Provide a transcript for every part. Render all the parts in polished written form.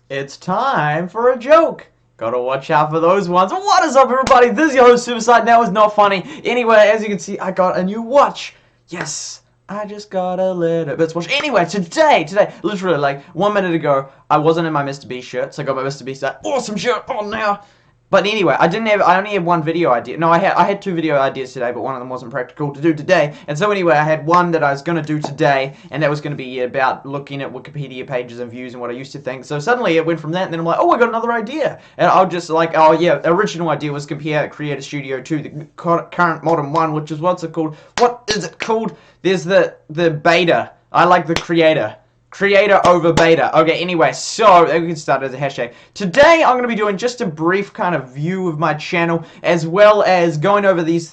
It's time for a joke. Gotta watch out for those ones. What is up, everybody? This is your host, Superchatting. That was not funny. Anyway, as you can see, I got a new watch. Yes, I just got a little bit watch. Anyway, today, literally like 1 minute ago, I wasn't in my MrBeast shirt, so I got my MrBeast that awesome shirt on now. But anyway, I only had one video idea. No, I had two video ideas today, but one of them wasn't practical to do today. And so anyway, I had one that I was going to do today, and that was going to be about looking at Wikipedia pages and views and what I used to think. So suddenly it went from that, and then I'm like, oh, I got another idea. And I'll just like, oh yeah, original idea was compare Creator Studio to the current modern one, which is, what's it called? What is it called? There's the beta. I like the creator. Creator over beta. Okay, anyway, so we can start as a hashtag. Today, I'm going to be doing just a brief kind of view of my channel, as well as going over these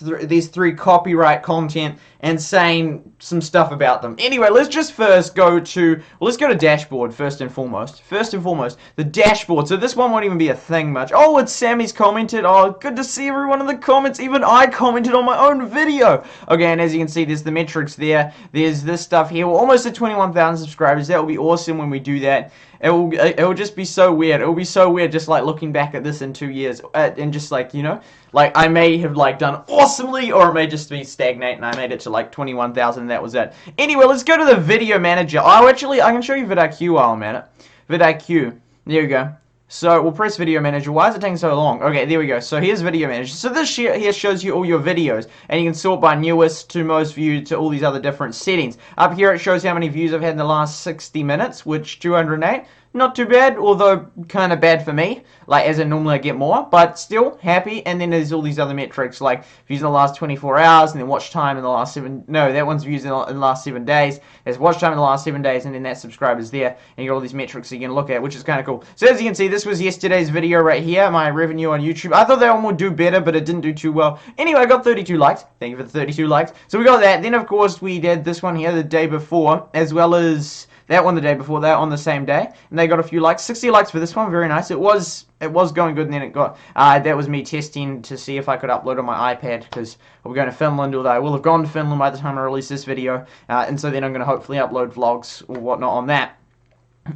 three copyright content and saying some stuff about them. Anyway, let's just first go to, let's go to dashboard first and foremost. First and foremost, the dashboard. So this one won't even be a thing much. Oh, it's Sammy's commented. Oh, good to see everyone in the comments. Even I commented on my own video. Okay, and as you can see, there's the metrics there. There's this stuff here. We're almost at 21,000 subscribers. That will be awesome when we do that. It will just be so weird. It will be so weird just like looking back at this in 2 years and just like, you know, like I may have like done awesomely, or it may just be stagnate and I made it to like 21,000 and that was it. Anyway, let's go to the video manager. Oh, actually, I can show you vidIQ while I'm at it. vidIQ. There you go. So we'll press video manager. Why is it taking so long? Okay, there we go. So here's video manager. So this here shows you all your videos, and you can sort by newest to most viewed to all these other different settings. Up here it shows how many views I've had in the last 60 minutes, which 208. Not too bad, although kind of bad for me. Like, as in normally I get more, but still happy. And then there's all these other metrics, like views in the last 24 hours, and then watch time in the last 7. No, that one's views in the last 7 days. There's watch time in the last 7 days, and then that subscribers there, and you got all these metrics you can look at, which is kind of cool. So as you can see, this was yesterday's video right here, my revenue on YouTube. I thought that one would do better, but it didn't do too well. Anyway, I got 32 likes. Thank you for the 32 likes. So we got that. Then of course we did this one here the day before, as well as that one the day before that on the same day, and they got a few likes. 60 likes for this one, very nice. It was going good, and then it got that was me testing to see if I could upload on my iPad, because we're going to Finland, although I will have gone to Finland by the time I release this video, and so then I'm going to hopefully upload vlogs or whatnot on that.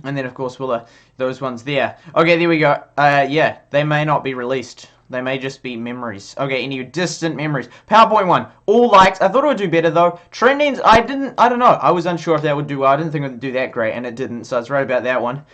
And then of course we'll those ones there. Okay, there we go. Yeah, they may not be released. They may just be memories. Okay, any distant memories. PowerPoint 1, all likes. I thought it would do better though. Trendings, I don't know. I was unsure if that would do well. I didn't think it would do that great, and it didn't, so I was right about that one.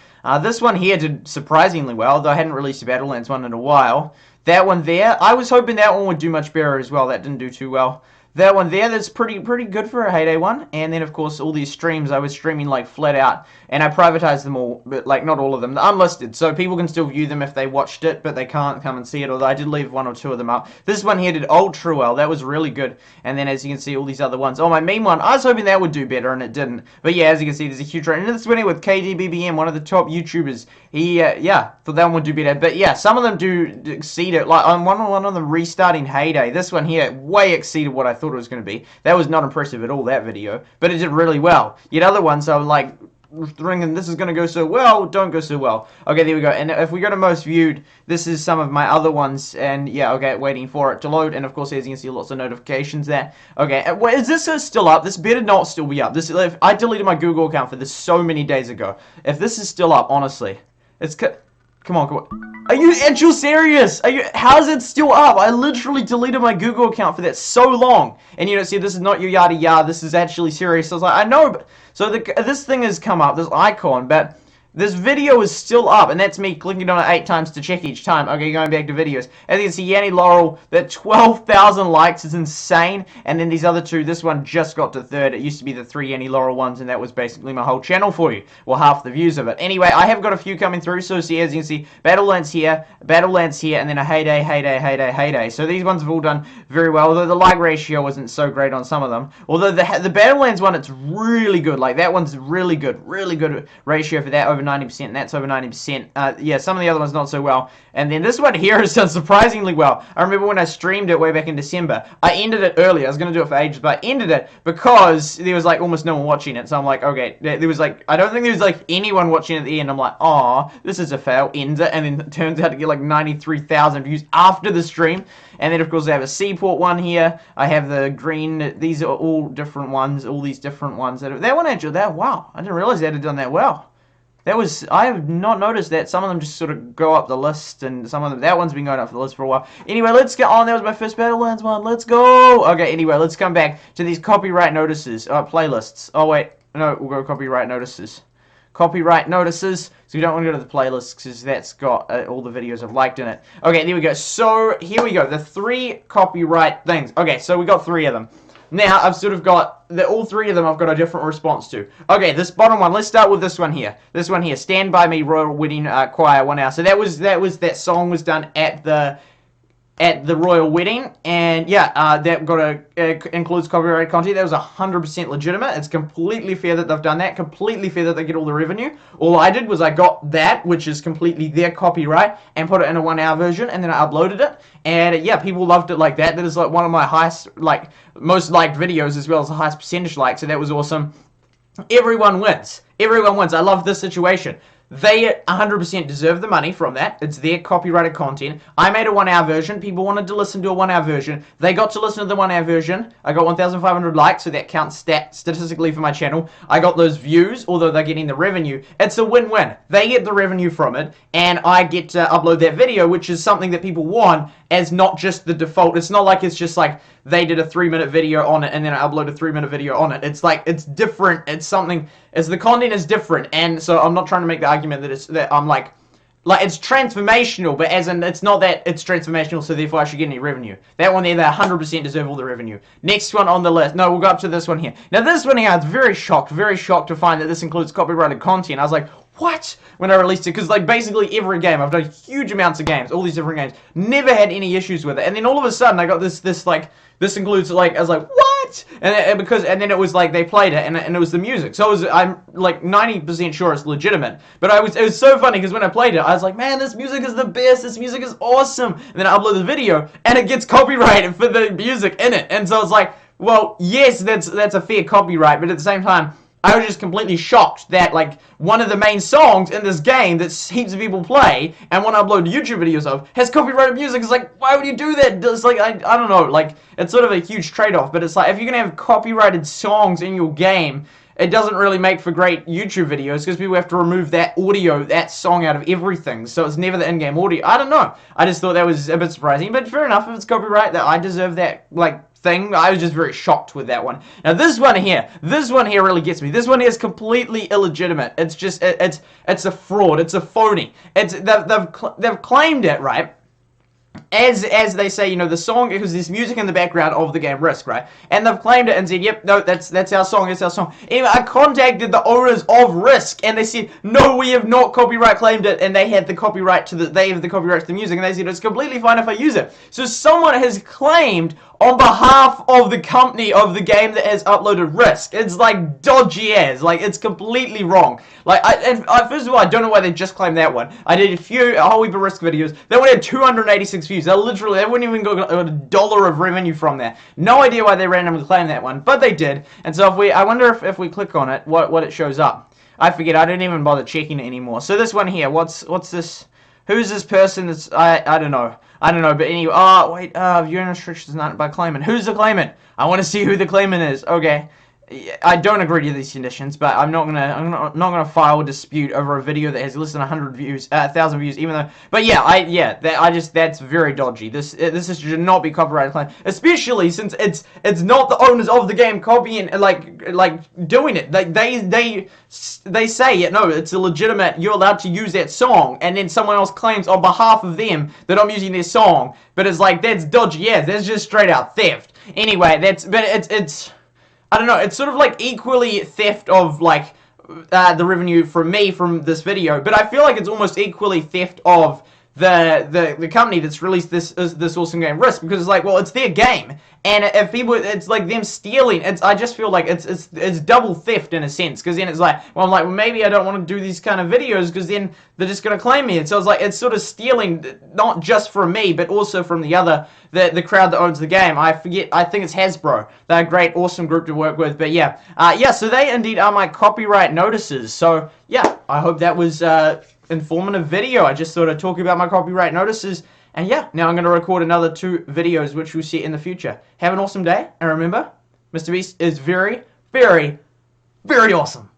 This one here did surprisingly well, though I hadn't released a Battlelands one in a while. That one there, I was hoping that one would do much better as well. That didn't do too well. That one there, that's pretty good for a heyday one. And then, of course, all these streams, I was streaming, like, flat out. And I privatized them all, but, like, not all of them. They're unlisted, so people can still view them if they watched it, but they can't come and see it, although I did leave 1 or 2 of them up. This one here did ultra well. That was really good. And then, as you can see, all these other ones. Oh, my meme one, I was hoping that would do better, and it didn't. But, yeah, as you can see, there's a huge rate. And this one here with KDBBM, one of the top YouTubers. He, yeah, thought that one would do better. But, yeah, some of them do exceed it. Like, on one of them restarting heyday, this one here way exceeded what I thought it was going to be. That was not impressive at all, that video, but it did really well. Yet other ones, I was like, thinking this is going to go so well, don't go so well. Okay, there we go. And if we go to most viewed, this is some of my other ones, and yeah, okay, waiting for it to load, and of course, as you can see, lots of notifications there. Okay, is this still up? This better not still be up. This, I deleted my Google account for this so many days ago. If this is still up, honestly, it's... Come on. Are you actually serious? How is it still up? I literally deleted my Google account for that so long. And you know, see, this is not your yada yada. This is actually serious. So I was like, I know, but so this thing has come up, this icon, but this video is still up, and that's me clicking on it 8 times to check each time. Okay, going back to videos. As you can see, Yanni Laurel, that 12,000 likes is insane. And then these other two, this one just got to 3rd. It used to be the 3 Yanni Laurel ones, and that was basically my whole channel for you. Well, half the views of it. Anyway, I have got a few coming through. So see, as you can see, Battlelands here, and then a heyday. So these ones have all done very well, although the like ratio wasn't so great on some of them. Although the Battlelands one, it's really good. Like, that one's really good ratio for that, over 90%, and that's over 90%. Yeah, some of the other ones not so well. And then this one here has done surprisingly well. I remember when I streamed it way back in December. I ended it early. I was going to do it for ages, but I ended it because there was like almost no one watching it. So I'm like, okay, there was like, I don't think there was like anyone watching at the end. I'm like, aw, this is a fail. Ends it, and then it turns out to get like 93,000 views after the stream. And then of course I have a Seaport one here. I have the green. These are all different ones. All these different ones. That one actually, wow, I didn't realize that had done that well. I have not noticed that. Some of them just sort of go up the list, and some of them, that one's been going up for the list for a while. Anyway, let's get on. That was my first Battlelands one. Let's go. Okay, anyway, let's come back to these copyright notices. Playlists. Oh, wait. No, we'll go copyright notices. Copyright notices. So we don't want to go to the playlist because that's got all the videos I've liked in it. Okay, there we go. So here we go. The 3 copyright things. Okay, so we got 3 of them. Now, I've sort of got, all 3 of them I've got a different response to. Okay, this bottom one, let's start with this one here. This one here, Stand By Me, Royal Wedding Choir, 1 hour. So that song was done at the royal wedding, and yeah, that includes copyrighted content. That was 100% legitimate. It's completely fair that they've done that, completely fair that they get all the revenue. All I did was I got that, which is completely their copyright, and put it in a 1 hour version, and then I uploaded it, and yeah, people loved it like that. That is like one of my highest, like, most liked videos, as well as the highest percentage like, so that was awesome. Everyone wins. Everyone wins. I love this situation. They 100% deserve the money from that. It's their copyrighted content. I made a 1 hour version. People wanted to listen to a 1 hour version. They got to listen to the 1 hour version. I got 1,500 likes, so that counts statistically for my channel. I got those views, although they're getting the revenue. It's a win-win. They get the revenue from it, and I get to upload that video, which is something that people want as not just the default. It's not like it's just like they did a 3-minute video on it and then I upload a 3-minute video on it. It's like, it's different. It's something, as the content is different, and so I'm not trying to make the argument that I'm like it's transformational, but as in, it's not that it's transformational, so therefore I should get any revenue. That one there, they 100% deserve all the revenue. Next one on the list. No, we'll go up to this one here. Now this one here, I was very shocked to find that this includes copyrighted content. I was like, what? When I released it, because like basically every game, I've done huge amounts of games, all these different games, never had any issues with it, and then all of a sudden I got this includes, like, I was like, what? And then it was like they played it, and it was the music, so I'm like 90% sure it's legitimate. But it was so funny because when I played it, I was like, man, this music is the best, this music is awesome. And then I upload the video, and it gets copyrighted for the music in it, and so it's like, well, yes, that's a fair copyright, but at the same time, I was just completely shocked that, like, one of the main songs in this game that heaps of people play and want to upload YouTube videos of has copyrighted music. It's like, why would you do that? It's like, I don't know, like, it's sort of a huge trade-off, but it's like, if you're going to have copyrighted songs in your game, it doesn't really make for great YouTube videos because people have to remove that audio, that song out of everything, so it's never the in-game audio. I don't know. I just thought that was a bit surprising, but fair enough, if it's copyright, that I deserve that, like, thing. I was just very shocked with that one. Now this one here really gets me. This one here is completely illegitimate. It's just, it's a fraud. It's a phony. They've claimed it, right? As they say, you know, the song, because there's music in the background of the game Risk, right? And they've claimed it and said, yep, no, that's our song, it's our song. Anyway, I contacted the owners of Risk, and they said, no, we have not copyright claimed it, and they have the copyright to the music, and they said, it's completely fine if I use it. So someone has claimed on behalf of the company of the game that has uploaded Risk. It's like dodgy as, like, it's completely wrong. Like, first of all, I don't know why they just claimed that one. I did a whole heap of Risk videos. That one had 286 views. They wouldn't even got $1 of revenue from that. No idea why they randomly claimed that one, but they did. And so I wonder if we click on it, what it shows up. I forget. I didn't even bother checking it anymore. So this one here, what's this? Who's this person that's, I don't know. I don't know, but anyway, oh, wait, viewing restrictions not by claimant. Who's the claimant? I want to see who the claimant is. Okay. I don't agree to these conditions, but I'm not gonna file a dispute over a video that has less than 100 views, 1,000 views, even though. But yeah, that's very dodgy. This should not be copyrighted claim, especially since it's not the owners of the game copying, like doing it. Like they say, yeah, no, it's a legitimate. You're allowed to use that song, and then someone else claims on behalf of them that I'm using their song. But it's like, that's dodgy. Yeah, that's just straight out theft. Anyway, it's. I don't know, it's sort of like equally theft of, like, the revenue from me from this video, but I feel like it's almost equally theft of the company that's released this awesome game Risk, because it's like, well, it's their game, and if people, it's like them stealing. I just feel like it's double theft in a sense, because then it's like, well, I'm like, well, maybe I don't want to do these kind of videos because then they're just gonna claim me, and so it's like, it's sort of stealing not just from me but also from the crowd that owns the game. I think it's Hasbro. They're a great, awesome group to work with. But yeah, so they indeed are my copyright notices. So yeah, I hope that was informative video. I just thought I'd talk about my copyright notices, and yeah, now I'm going to record another 2 videos which we'll see in the future. Have an awesome day, and remember, MrBeast is very, very, very awesome.